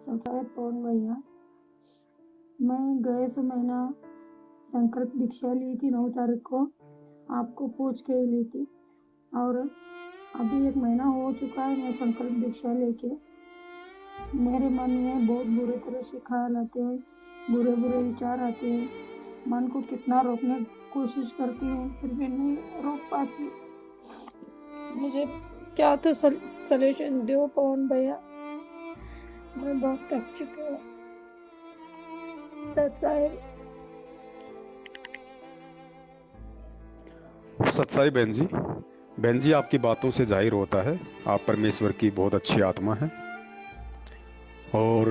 संसार पवन भैया, मैं गए सो महीना संकल्प दीक्षा ली थी 9 तारीख को, आपको पूछ के ही ली थी। और अभी 1 महीना हो चुका है मैं संकल्प दीक्षा लेके। मेरे मन में बहुत बुरे तरह से ख्याल आते हैं, बुरे बुरे विचार आते हैं। मन को कितना रोकने की कोशिश करती हूँ फिर भी नहीं रोक पाती। मुझे क्या तो सलूशन दो पवन भैया, मैं बहुत थक चुकी हूँ। सत्साई बहन जी आपकी बातों से जाहिर होता है आप परमेश्वर की बहुत अच्छी आत्मा है। और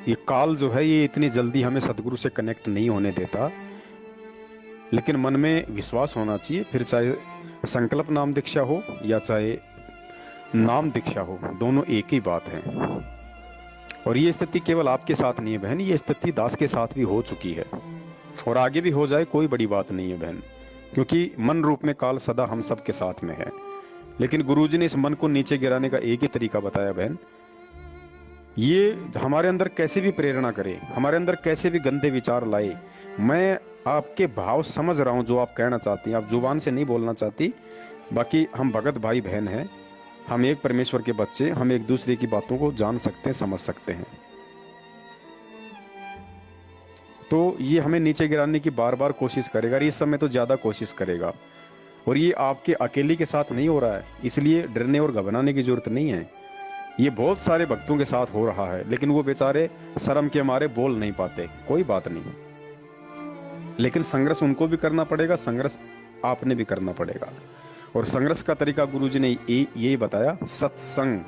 ये काल जो है ये इतनी जल्दी हमें सदगुरु से कनेक्ट नहीं होने देता, लेकिन मन में विश्वास होना चाहिए। फिर चाहे संकल्प नाम दीक्षा हो या चाहे नाम दीक्षा हो, दोनों एक ही बात है। और ये स्थिति केवल आपके साथ नहीं है बहन, ये स्थिति दास के साथ भी हो चुकी है और आगे भी हो जाए कोई बड़ी बात नहीं है बहन, क्योंकि मन रूप में काल सदा हम सब के साथ में है। लेकिन गुरुजी ने इस मन को नीचे गिराने का एक ही तरीका बताया बहन, ये हमारे अंदर कैसे भी प्रेरणा करे, हमारे अंदर कैसे भी गंदे विचार लाए। मैं आपके भाव समझ रहा हूं जो आप कहना चाहती हैं, आप जुबान से नहीं बोलना चाहती। बाकी हम भगत भाई बहन हैं, हम एक परमेश्वर के बच्चे, हम एक दूसरे की बातों को जान सकते हैं, समझ सकते हैं। तो ये हमें नीचे गिराने की बार बार कोशिश करेगा, इस समय तो ज्यादा कोशिश करेगा। और ये आपके अकेले के साथ नहीं हो रहा है, इसलिए डरने और घबराने की जरूरत नहीं है। ये बहुत सारे भक्तों के साथ हो रहा है, लेकिन वो बेचारे शर्म के मारे बोल नहीं पाते। कोई बात नहीं, लेकिन संघर्ष उनको भी करना पड़ेगा, संघर्ष आपने भी करना पड़ेगा। और संघर्ष का तरीका गुरुजी ने यही बताया, सत्संग।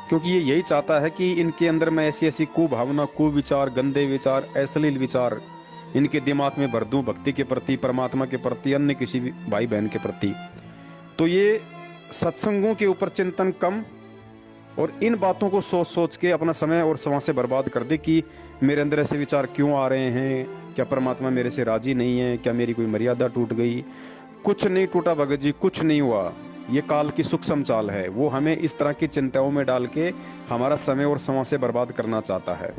क्योंकि ये यही चाहता है कि इनके अंदर मैं ऐसी ऐसी कुभावना, कुविचार, गंदे विचार, अश्लील विचार इनके दिमाग में भर दूं भक्ति के प्रति, परमात्मा के प्रति, अन्य किसी भाई बहन के प्रति। तो ये सत्संगों के ऊपर चिंतन कम और इन बातों को सोच सोच के अपना समय और समय से बर्बाद कर दे कि मेरे अंदर ऐसे विचार क्यों आ रहे हैं, क्या परमात्मा मेरे से राजी नहीं है, क्या मेरी कोई मर्यादा टूट गई। कुछ नहीं टूटा भगत जी, कुछ नहीं हुआ। ये काल की सूक्ष्म चाल है, वो हमें इस तरह की चिंताओं में डाल के हमारा समय और समय से बर्बाद करना चाहता है।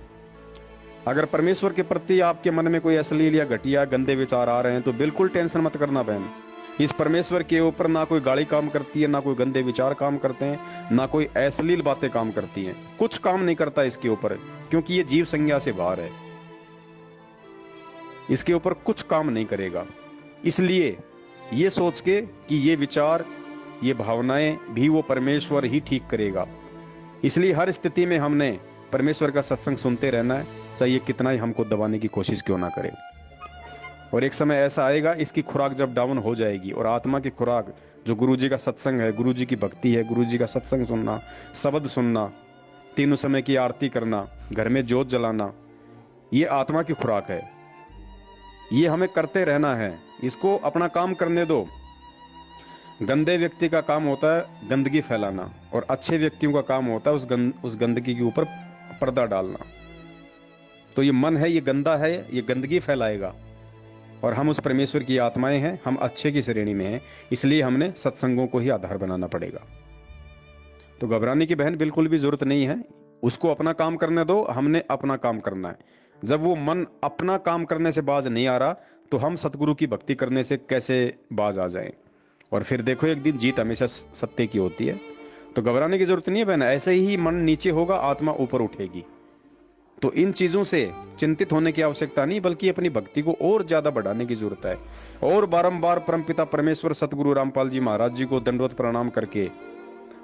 अगर परमेश्वर के प्रति आपके मन में कोई अश्लील या घटिया गंदे विचार आ रहे हैं तो बिल्कुल टेंशन मत करना बहन। इस परमेश्वर के ऊपर ना कोई गाली काम करती है, ना कोई गंदे विचार काम करते हैं, ना कोई अश्लील बातें काम करती हैं। कुछ काम नहीं करता इसके ऊपर, क्योंकि ये जीव संज्ञा से बाहर है, इसके ऊपर कुछ काम नहीं करेगा। इसलिए ये सोच के कि ये विचार, ये भावनाएं भी वो परमेश्वर ही ठीक करेगा। इसलिए हर स्थिति में हमने परमेश्वर का सत्संग सुनते रहना है, चाहे कितना ही हमको दबाने की कोशिश क्यों ना करे। और एक समय ऐसा आएगा, इसकी खुराक जब डाउन हो जाएगी और आत्मा की खुराक जो गुरुजी का सत्संग है, गुरुजी की भक्ति है, गुरुजी का सत्संग सुनना, शब्द सुनना, तीनों समय की आरती करना, घर में जोत जलाना, ये आत्मा की खुराक है। ये हमें करते रहना है, इसको अपना काम करने दो। गंदे व्यक्ति का काम होता है गंदगी फैलाना, और अच्छे व्यक्तियों का काम होता है उस गंदगी के ऊपर पर्दा डालना। तो ये मन है, ये गंदा है, ये गंदगी फैलाएगा। और हम उस परमेश्वर की आत्माएं हैं, हम अच्छे की श्रेणी में हैं, इसलिए हमने सत्संगों को ही आधार बनाना पड़ेगा। तो घबराने की बहन बिल्कुल भी जरूरत नहीं है, उसको अपना काम करने दो, हमने अपना काम करना है। जब वो मन अपना काम करने से बाज नहीं आ रहा तो हम सतगुरु की भक्ति करने से कैसे बाज आ जाएं। और फिर देखो एक दिन जीत हमेशा सत्य की होती है। तो घबराने की जरूरत नहीं है बहन, ऐसे ही मन नीचे होगा, आत्मा ऊपर उठेगी। तो इन चीजों से चिंतित होने की आवश्यकता नहीं, बल्कि अपनी भक्ति को और ज्यादा बढ़ाने की जरूरत है। और बारंबार परमपिता परमेश्वर सतगुरु रामपाल जी महाराज जी को दंडवत प्रणाम करके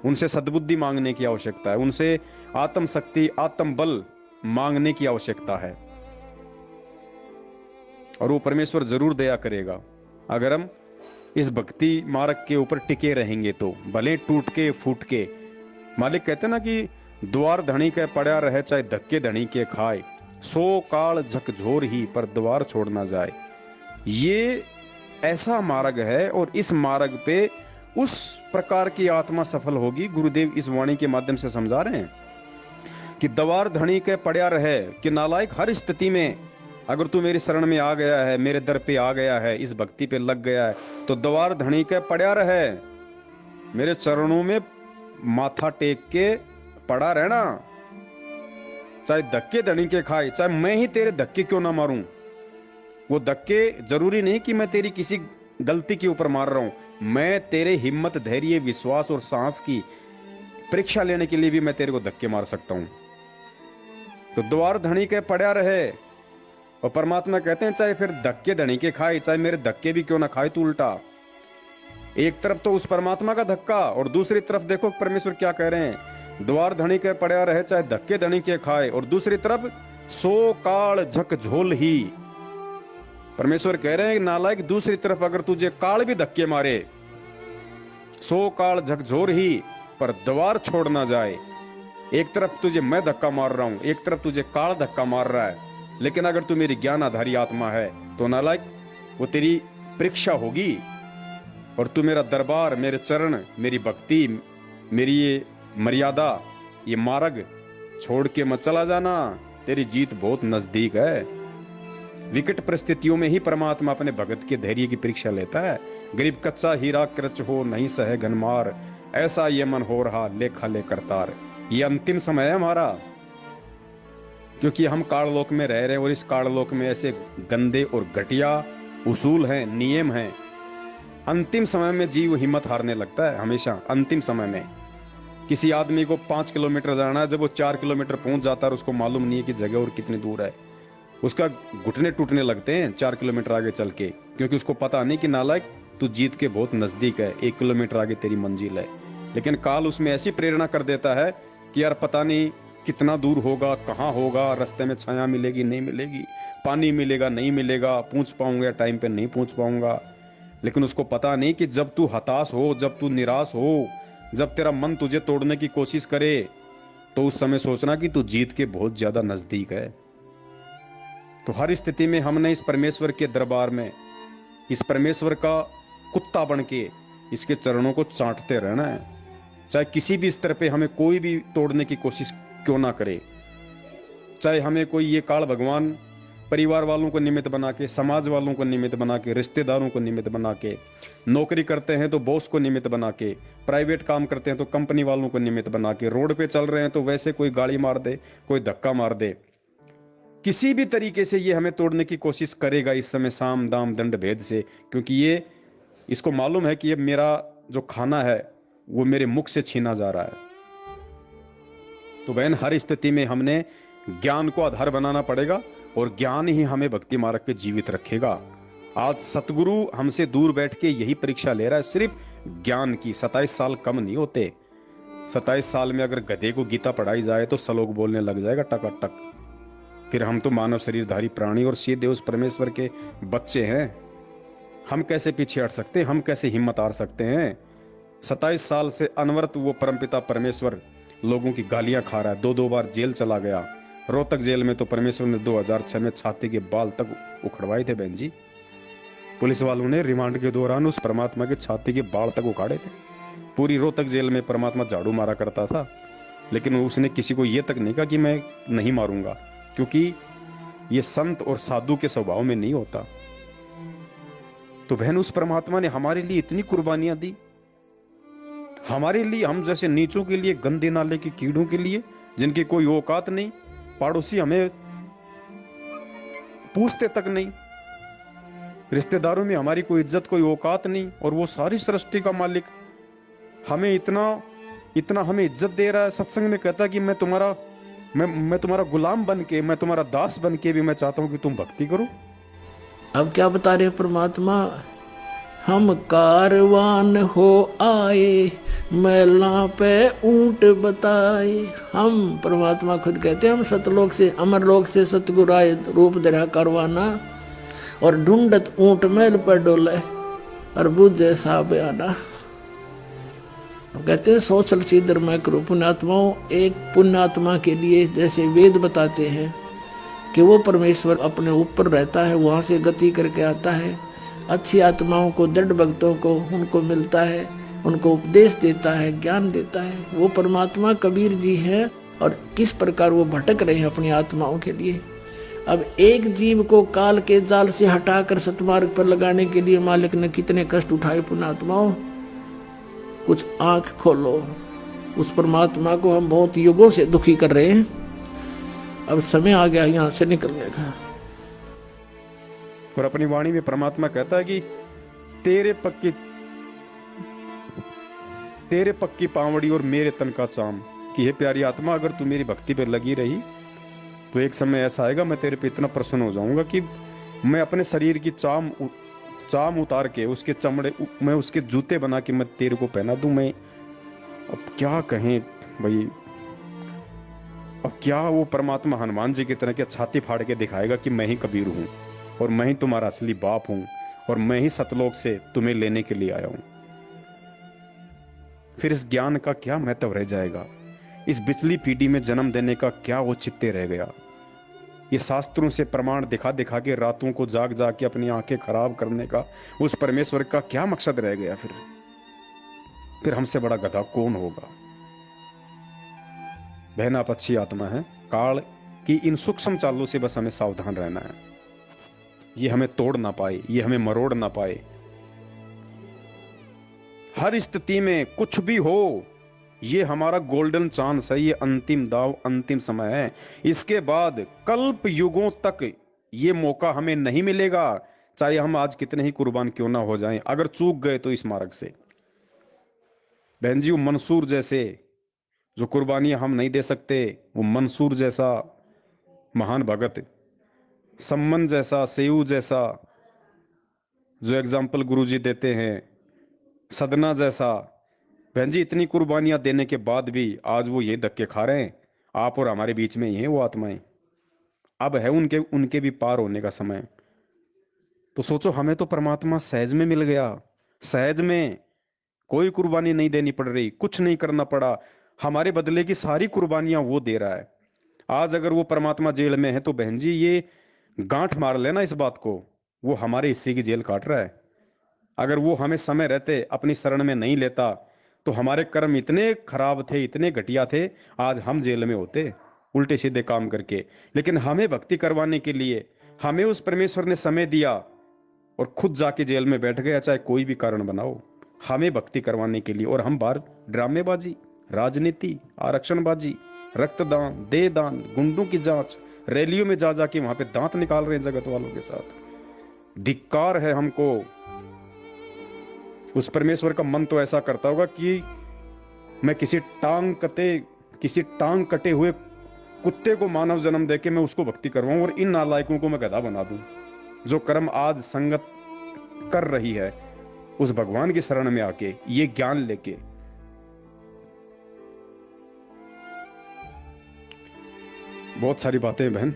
उनसे सद्बुद्धि मांगने की आवश्यकता है, उनसे आत्म शक्ति, आत्म बल मांगने की आवश्यकता है। और वो परमेश्वर जरूर दया करेगा अगर हम इस भक्ति मार्ग के ऊपर टिके रहेंगे तो, भले टूट के फूट के। मालिक कहते ना कि द्वार धनी के पड़ा रहे चाहे धक्के धनी के खाए, 100 काल झकझोर ही पर द्वार छोड़ ना जाए। ये ऐसा मार्ग है और इस मार्ग पे उस प्रकार की आत्मा सफल होगी। गुरुदेव इस वाणी के माध्यम से समझा रहे हैं कि द्वार धनी के पड़ा रहे, कि नालायक हर स्थिति में अगर तू मेरी शरण में आ गया है, मेरे दर पे आ गया है, इस भक्ति पे लग गया है, तो द्वार धनी के पड़ा रहे, मेरे चरणों में माथा टेक के पड़ा रहना। चाहे धक्के धनी के खाए, चाहे मैं ही तेरे धक्के क्यों ना मारूं। वो धक्के जरूरी नहीं कि मैं तेरी किसी गलती के ऊपर मार रहा हूं, मैं तेरे हिम्मत, धैर्य, विश्वास और साहस की परीक्षा लेने के लिए भी मैं तेरे को धक्के मार सकता हूं। तो द्वार धनी के पड़ा रहे, और परमात्मा कहते हैं चाहे फिर धक्के धनी के खाए, चाहे मेरे धक्के भी क्यों ना खाए तू उल्टा। एक तरफ तो उस परमात्मा का धक्का, और दूसरी तरफ देखो परमेश्वर क्या कह रहे हैं, द्वार धनी के पड़ा रहे चाहे धक्के धनी के खाए, और दूसरी तरफ सो काल झकझोल ही। परमेश्वर कह रहे हैं नालायक, दूसरी तरफ अगर तुझे काल भी धक्के मारे, सो काल झकझोर ही, पर द्वार छोड़ ना जाए। एक तरफ तुझे मैं धक्का मार रहा हूं, एक तरफ तुझे काल धक्का मार रहा है, लेकिन अगर तू मेरी ज्ञान आधारी आत्मा है तो नालायक वो तेरी परीक्षा होगी, और तू मेरा दरबार, मेरे चरण, मेरी भक्ति, मेरी ये मर्यादा, ये मार्ग छोड़ के मत चला जाना, तेरी जीत बहुत नजदीक है। विकट परिस्थितियों में ही परमात्मा अपने भगत के धैर्य की परीक्षा लेता है। गरीब कच्चा हीरा कृच हो नहीं सहे घनमार, ऐसा ये मन हो रहा लेखा ले करतार। ये अंतिम समय है हमारा, क्योंकि हम काललोक में रह रहे हैं, और इस काललोक में ऐसे गंदे और घटिया उसूल हैं, नियम हैं। अंतिम समय में जीव हिम्मत हारने लगता है हमेशा। अंतिम समय में किसी आदमी को 5 किलोमीटर जाना है, जब वो 4 किलोमीटर पहुंच जाता है और उसको मालूम नहीं है कि जगह और कितनी दूर है, उसका घुटने टूटने लगते हैं 4 किलोमीटर आगे चल के, क्योंकि उसको पता नहीं कि नालायक तू जीत के बहुत नजदीक है, 1 किलोमीटर आगे तेरी मंजिल है। लेकिन काल उसमें ऐसी प्रेरणा कर देता है कि यार पता नहीं कितना दूर होगा, कहाँ होगा, रास्ते में छाया मिलेगी नहीं मिलेगी, पानी मिलेगा नहीं मिलेगा, पहुंच पाऊंगा टाइम पे नहीं पहुंच पाऊंगा। लेकिन उसको पता नहीं कि जब तू हताश हो, जब तू निराश हो, जब तेरा मन तुझे तोड़ने की कोशिश करे, तो उस समय सोचना कि तू जीत के बहुत ज्यादा नजदीक है। तो हर स्थिति में हमने इस परमेश्वर के दरबार में, इस परमेश्वर का कुत्ता बन के इसके चरणों को चाटते रहना है। चाहे किसी भी स्तर पे हमें कोई भी तोड़ने की कोशिश क्यों ना करे, चाहे हमें कोई ये काल भगवान परिवार वालों को निमित्त बना के, समाज वालों को निमित्त बना के, रिश्तेदारों को निमित्त बना के, नौकरी करते हैं तो बॉस को निमित्त बना के, प्राइवेट काम करते हैं तो कंपनी वालों को निमित्त बना के, रोड पे चल रहे हैं तो वैसे कोई गाड़ी मार दे, कोई धक्का मार दे, किसी भी तरीके से ये हमें तोड़ने की कोशिश करेगा इस समय साम दाम दंड भेद से, क्योंकि ये इसको मालूम है कि ये मेरा जो खाना है वो मेरे मुख से छीना जा रहा है। तो बहन, हर स्थिति में हमने ज्ञान को आधार बनाना पड़ेगा, और ज्ञान ही हमें भक्ति मार्ग पे जीवित रखेगा। आज सतगुरु हमसे दूर बैठ के यही परीक्षा ले रहा है, सिर्फ ज्ञान की। 27 साल कम नहीं होते। 27 साल में अगर गधे को गीता पढ़ाई जाए तो श्लोक बोलने लग जाएगा टक। फिर हम तो मानव शरीरधारी प्राणी और सीधे उस परमेश्वर के बच्चे हैं, हम कैसे पीछे हट सकते हैं, हम कैसे हिम्मत हार सकते हैं। 27 साल से अनवरत वो परमपिता परमेश्वर लोगों की गालियां खा रहा है, 2 बार जेल चला गया। रोहतक जेल में तो परमेश्वर ने 2006 में छाती के बाल तक उखड़वाए थे बहन जी। पुलिस वालों ने रिमांड के दौरान उस परमात्मा के छाती के बाल तक उखाड़े थे। पूरी रोहतक जेल में परमात्मा झाड़ू मारा करता था, लेकिन उसने किसी को यह तक नहीं कहा कि मैं नहीं मारूंगा, क्योंकि ये संत और साधु के स्वभाव में नहीं होता। तो बहन, उस परमात्मा ने हमारे लिए इतनी कुर्बानियां दी, हमारे लिए, हम जैसे नीचों के लिए, गंदे नाले के कीड़ों के लिए, जिनकी कोई औकात नहीं, पड़ोसी हमें पूछते तक नहीं, रिश्तेदारों में हमारी कोई इज्जत, कोई औकात नहीं, और वो सारी सृष्टि का मालिक हमें इतना हमें इज्जत दे रहा है। सत्संग में कहता है कि मैं तुम्हारा गुलाम बन के, मैं तुम्हारा दास बन के भी मैं चाहता हूं कि तुम भक्ति करो। अब क्या बता रहे परमात्मा, हम कारवान हो आए, मैला पे ऊंट बताए। हम परमात्मा खुद कहते हैं हम सतलोक से, अमरलोक से सतगुरु आए, रूप धरा कारवाना, और ढूंढत ऊंट मैल पर डोले, और बुझे साहब आना। कहते हैं सोचल सीधर मैं करूं। पुण्यात्माओं, एक पुण्यात्मा के लिए जैसे वेद बताते हैं कि वो परमेश्वर अपने ऊपर रहता है, वहां से गति करके आता है, अच्छी आत्माओं को, दृढ़ भक्तों को उनको मिलता है, उनको उपदेश देता है, ज्ञान देता है। वो परमात्मा कबीर जी हैं, और किस प्रकार वो भटक रहे हैं अपनी आत्माओं के लिए। अब एक जीव को काल के जाल से हटाकर सतमार्ग पर लगाने के लिए मालिक ने कितने कष्ट उठाए। पुण्यात्माओं, कुछ आंख खोलो। उस परमात्मा को हम बहुत युगों से दुखी कर रहे हैं, अब समय आ गया यहाँ से निकलने का। और अपनी वाणी में परमात्मा कहता है कि तेरे पक्की पावड़ी और मेरे तन का चाम, कि हे प्यारी आत्मा, अगर तू मेरी भक्ति पे लगी रही तो एक समय ऐसा आएगा मैं तेरे पे इतना प्रसन्न हो जाऊंगा कि मैं अपने शरीर की चाम उतार के उसके चमड़े, मैं उसके जूते बना के मैं तेरे को पहना दूं। मैं अब क्या कहें भाई, अब क्या वो परमात्मा हनुमान जी की तरह के छाती फाड़ के दिखाएगा कि मैं ही कबीर हूं और मैं ही तुम्हारा असली बाप हूं और मैं ही सतलोक से तुम्हें लेने के लिए आया हूं। फिर इस ज्ञान का क्या महत्व रह जाएगा? इस बिचली पीढ़ी में जन्म देने का क्या औचित्य रह गया? ये शास्त्रों से प्रमाण दिखा दिखा के रातों को जाग जाग के अपनी आंखें खराब करने का उस परमेश्वर का क्या मकसद रह गया? फिर हमसे बड़ा गधा कौन होगा? बहन, आप अच्छी आत्मा है। काल की इन सूक्ष्म चालों से बस हमें सावधान रहना है। ये हमें तोड़ ना पाए, ये हमें मरोड़ ना पाए। हर स्थिति में कुछ भी हो, ये हमारा गोल्डन चांस है, ये अंतिम दाव, अंतिम समय है। इसके बाद कल्प युगों तक ये मौका हमें नहीं मिलेगा, चाहे हम आज कितने ही कुर्बान क्यों ना हो जाएं। अगर चूक गए तो इस मार्ग से, बहन जी, मंसूर जैसे जो कुर्बानियां हम नहीं दे सकते, वो मंसूर जैसा महान भगत, सम्मन जैसा, सेऊ जैसा जो एग्जाम्पल गुरुजी देते हैं, सदना जैसा, बहन जी, इतनी कुर्बानियां देने के बाद भी आज वो ये धक्के खा रहे हैं। आप और हमारे बीच में ही हैं वो आत्माएं। अब है उनके भी पार होने का समय। तो सोचो, हमें तो परमात्मा सहज में मिल गया। सहज में कोई कुर्बानी नहीं देनी पड़ रही, कुछ नहीं करना पड़ा। हमारे बदले की सारी कुर्बानियां वो दे रहा है। आज अगर वो परमात्मा जेल में है तो बहन जी, ये गांठ मार लेना इस बात को, वो हमारे हिस्से की जेल काट रहा है। अगर वो हमें समय रहते अपनी शरण में नहीं लेता तो हमारे कर्म इतने खराब थे, इतने घटिया थे, आज हम जेल में होते उल्टे सीधे काम करके। लेकिन हमें भक्ति करवाने के लिए हमें उस परमेश्वर ने समय दिया और खुद जाके जेल में बैठ गया, चाहे कोई भी कारण बनाओ, हमें भक्ति करवाने के लिए। और हम बाहर ड्रामेबाजी, राजनीति, आरक्षणबाजी, रक्तदान, देहदान, गुंडों की जांच, रैलियों में जा जाके वहां पे दांत निकाल रहे हैं जगत वालों के साथ। धिक्कार है हमको। उस परमेश्वर का मन तो ऐसा करता होगा कि मैं किसी टांग कटे हुए कुत्ते को मानव जन्म देके मैं उसको भक्ति करवाऊं और इन नालायकों को मैं गधा बना दूं। जो कर्म आज संगत कर रही है उस भगवान की शरण में आके, ये ज्ञान लेके। बहुत सारी बातें बहन,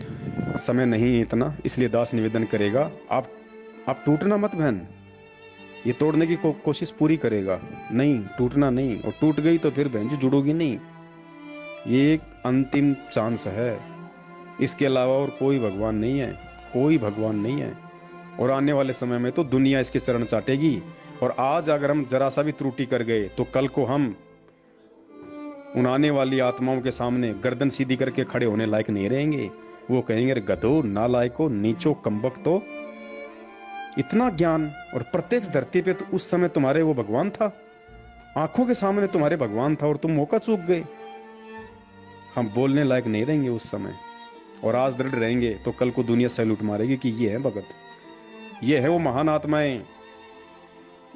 समय नहीं इतना, इसलिए दास निवेदन करेगा, आप टूटना मत बहन। ये तोड़ने की कोशिश पूरी करेगा, नहीं टूटना नहीं। और टूट गई तो फिर बहन जी जुड़ोगी नहीं। ये एक अंतिम चांस है, इसके अलावा और कोई भगवान नहीं है, कोई भगवान नहीं है। और आने वाले समय में तो दुनिया इसके चरण चाटेगी। और आज अगर हम जरा सा भी त्रुटि कर गए तो कल को हम उन आने वाली आत्माओं के सामने गर्दन सीधी करके खड़े होने लायक नहीं रहेंगे। वो कहेंगे, गधो, नालायको, नीचो, कमबख्तो, इतना ज्ञान। और प्रत्यक्ष धरती पे तो उस समय तुम्हारे वो भगवान था, आंखों के सामने तुम्हारे भगवान था और तुम मौका चूक गए। हम बोलने लायक नहीं रहेंगे उस समय। और आज दृढ़ रहेंगे तो कल को दुनिया सैल्यूट मारेगी कि ये है भगत, ये है वो महान आत्माएं।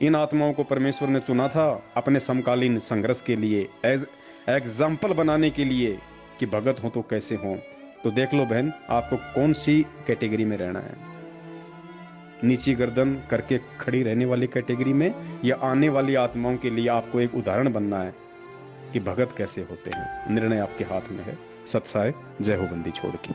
इन आत्माओं को परमेश्वर ने चुना था अपने समकालीन संघर्ष के लिए, एज एग्जाम्पल बनाने के लिए कि भगत हो तो कैसे हो। तो देख लो बहन, आपको कौन सी कैटेगरी में रहना है, नीची गर्दन करके खड़ी रहने वाली कैटेगरी में, या आने वाली आत्माओं के लिए आपको एक उदाहरण बनना है कि भगत कैसे होते हैं। निर्णय आपके हाथ में है। सत्साय, जय हो बंदी छोड़ की।